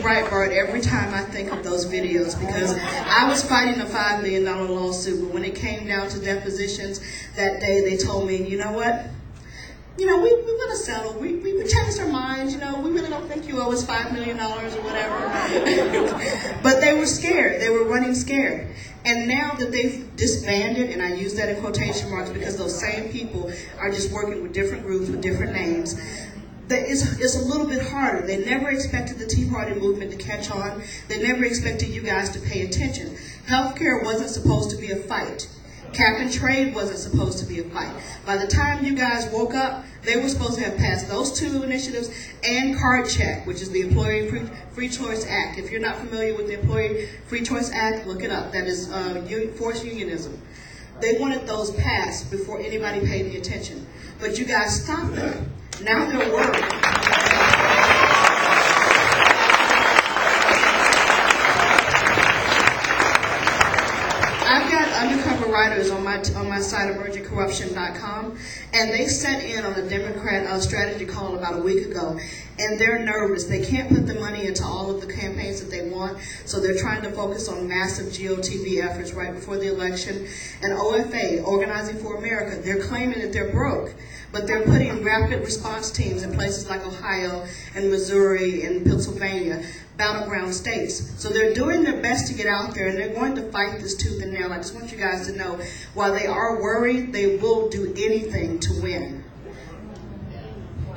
Breitbart every time I think of those videos, because I was fighting a $5 million lawsuit, but when it came down to depositions that day, they told me, you know what? You know, we want to settle. We changed our minds. You know, we really don't think you owe us $5 million or whatever. But they were scared. They were running scared. And now that they've disbanded, and I use that in quotation marks because those same people are just working with different groups with different names, it's a little bit harder. They never expected the Tea Party movement to catch on. They never expected you guys to pay attention. Healthcare wasn't supposed to be a fight. Cap and trade wasn't supposed to be a fight. By the time you guys woke up, they were supposed to have passed those two initiatives and Card Check, which is the Employee Free Choice Act. If you're not familiar with the Employee Free Choice Act, look it up. That is forced unionism. They wanted those passed before anybody paid any attention. But you guys stopped them. Now they're worried. I've got undercover writers on my site, emergingcorruption.com, and they sent in on a Democrat strategy call about a week ago, and they're nervous. They can't put the money into all of the campaigns that they want, so they're trying to focus on massive GOTV efforts right before the election. And OFA, Organizing for America, they're claiming that they're broke, but they're putting rapid response teams in places like Ohio and Missouri and Pennsylvania, battleground states. So they're doing their best to get out there, and they're going to fight this tooth and nail. I just want you guys to know, while they are worried, they will do anything to win.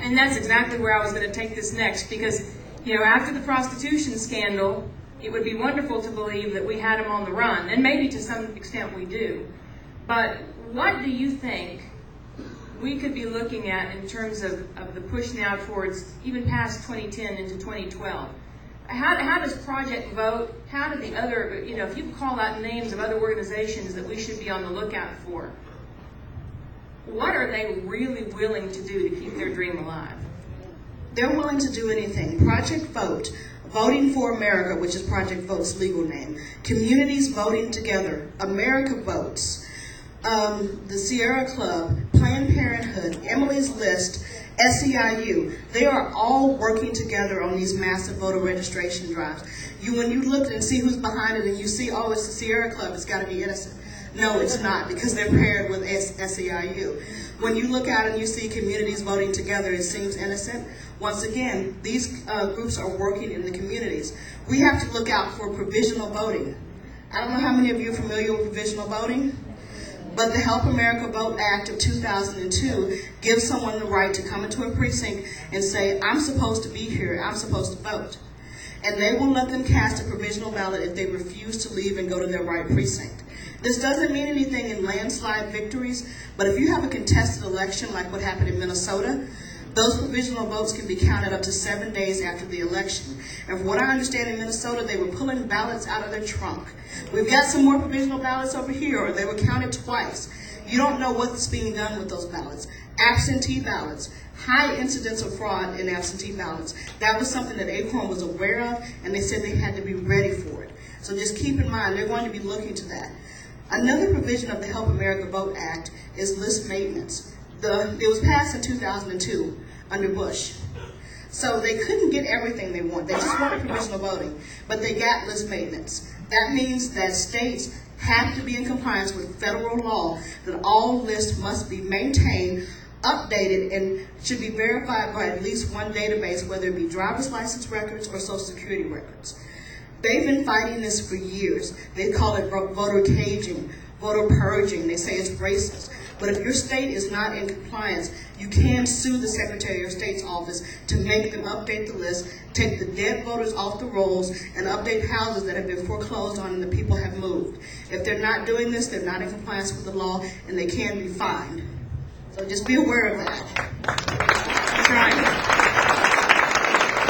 And that's exactly where I was going to take this next, because, you know, after the prostitution scandal, it would be wonderful to believe that we had them on the run, and maybe to some extent we do. But what do you think we could be looking at in terms of the push now towards even past 2010 into 2012? How does Project Vote, how do the other, you know, if you could call out names of other organizations that we should be on the lookout for, what are they really willing to do to keep their dream alive? They're willing to do anything. Project Vote, Voting for America, which is Project Vote's legal name, Communities Voting Together, America Votes, the Sierra Club, Planned Parenthood, Emily's List, SEIU, they are all working together on these massive voter registration drives. When you look and see who's behind it and you see, oh, it's the Sierra Club, it's got to be innocent. No, it's not, because they're paired with SEIU. When you look out and you see communities voting together, it seems innocent. Once again, these groups are working in the communities. We have to look out for provisional voting. I don't know how many of you are familiar with provisional voting, but the Help America Vote Act of 2002 gives someone the right to come into a precinct and say, I'm supposed to be here, I'm supposed to vote. And they will let them cast a provisional ballot if they refuse to leave and go to their right precinct. This doesn't mean anything in landslide victories, but if you have a contested election like what happened in Minnesota, those provisional votes can be counted up to 7 days after the election. And from what I understand in Minnesota, they were pulling ballots out of their trunk. We've got some more provisional ballots over here, or they were counted twice. You don't know what's being done with those ballots. Absentee ballots, high incidence of fraud in absentee ballots. That was something that ACORN was aware of, and they said they had to be ready for it. So just keep in mind, they're going to be looking to that. Another provision of the Help America Vote Act is list maintenance. It was passed in 2002 under Bush. So they couldn't get everything they want. They just wanted provisional voting, but they got list maintenance. That means that states have to be in compliance with federal law that all lists must be maintained, updated, and should be verified by at least one database, whether it be driver's license records or social security records. They've been fighting this for years. They call it voter caging, voter purging. They say it's racist. But if your state is not in compliance, you can sue the Secretary of State's office to make them update the list, take the dead voters off the rolls, and update houses that have been foreclosed on and the people have moved. If they're not doing this, they're not in compliance with the law, and they can be fined. So just be aware of that. That's right.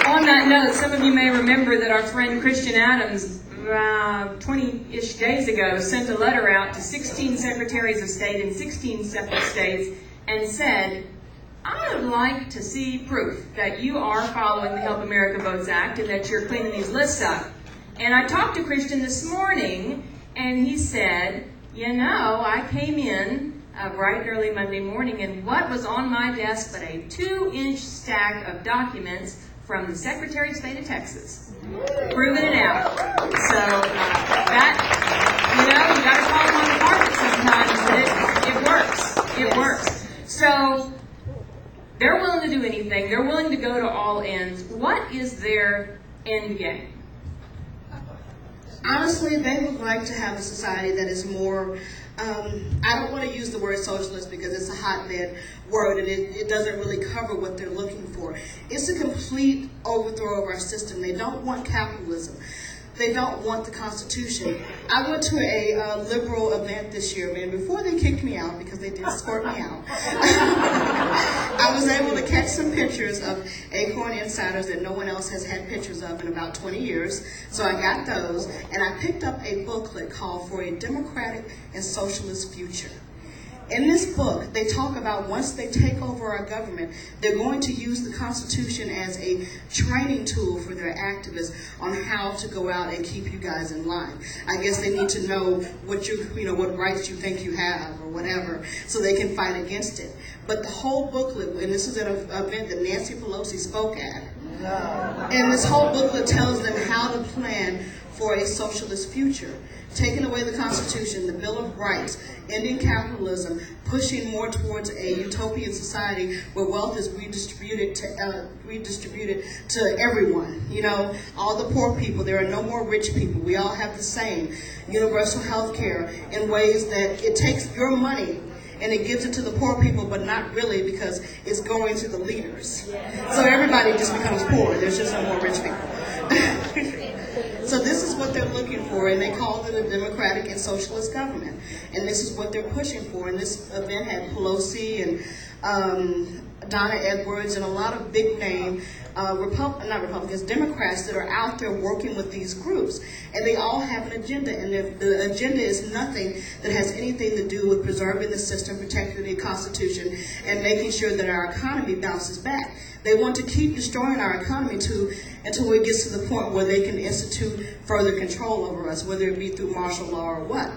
On that note, some of you may remember that our friend Christian Adams 20-ish days ago sent a letter out to 16 secretaries of state in 16 separate states and said, I would like to see proof that you are following the Help America Votes Act and that you're cleaning these lists up. And I talked to Christian this morning, and he said, you know, I came in bright and early Monday morning, and what was on my desk but a 2-inch stack of documents from the Secretary of State of Texas, proving it out. So that, you got to call them on the carpet sometimes, but it works. It works. So they're willing to do anything. They're willing to go to all ends. What is their end game? Honestly, they would like to have a society that is more, I don't want to use the word socialist because it's a hotbed word and it doesn't really cover what they're looking for. It's a complete overthrow of our system. They don't want capitalism. They don't want the Constitution. I went to a liberal event this year, man, before they kicked me out, because they did escort me out. I was able to catch some pictures of ACORN insiders that no one else has had pictures of in about 20 years. So I got those, and I picked up a booklet called For a Democratic and Socialist Future. In this book, they talk about once they take over our government, they're going to use the Constitution as a training tool for their activists on how to go out and keep you guys in line. I guess they need to know what what rights you think you have or whatever, so they can fight against it. But the whole booklet, and this is an event that Nancy Pelosi spoke at, and this whole booklet tells them how to plan for a socialist future. Taking away the Constitution, the Bill of Rights, ending capitalism, pushing more towards a utopian society where wealth is redistributed to everyone. All the poor people. There are no more rich people. We all have the same. Universal health care in ways that it takes your money and it gives it to the poor people, but not really, because it's going to the leaders. So everybody just becomes poor. There's just no more rich people. So this is what they're looking for, and they call it a democratic and socialist government. And this is what they're pushing for. And this event had Pelosi and Donna Edwards and a lot of big name Democrats that are out there working with these groups. And they all have an agenda, and the agenda is nothing that has anything to do with preserving the system, protecting the Constitution, and making sure that our economy bounces back. They want to keep destroying our economy until it gets to the point where they can institute further control over us, whether it be through martial law or what.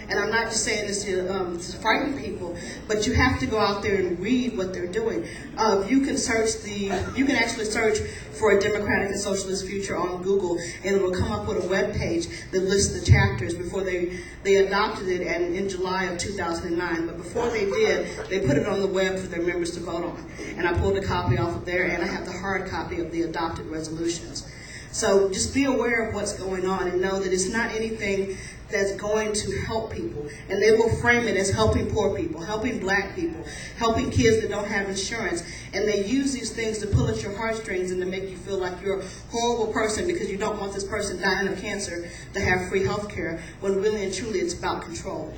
And I'm not just saying this to frighten people, but you have to go out there and read what they're doing. You can actually search for a democratic and socialist future on Google, and it will come up with a web page that lists the chapters before they adopted it in July of 2009. But before they did, they put it on the web for their members to vote on. And I pulled a copy off of there, and I have the hard copy of the adopted resolutions. So just be aware of what's going on and know that it's not anything that's going to help people. And they will frame it as helping poor people, helping black people, helping kids that don't have insurance. And they use these things to pull at your heartstrings and to make you feel like you're a horrible person because you don't want this person dying of cancer to have free health care, when really and truly it's about control.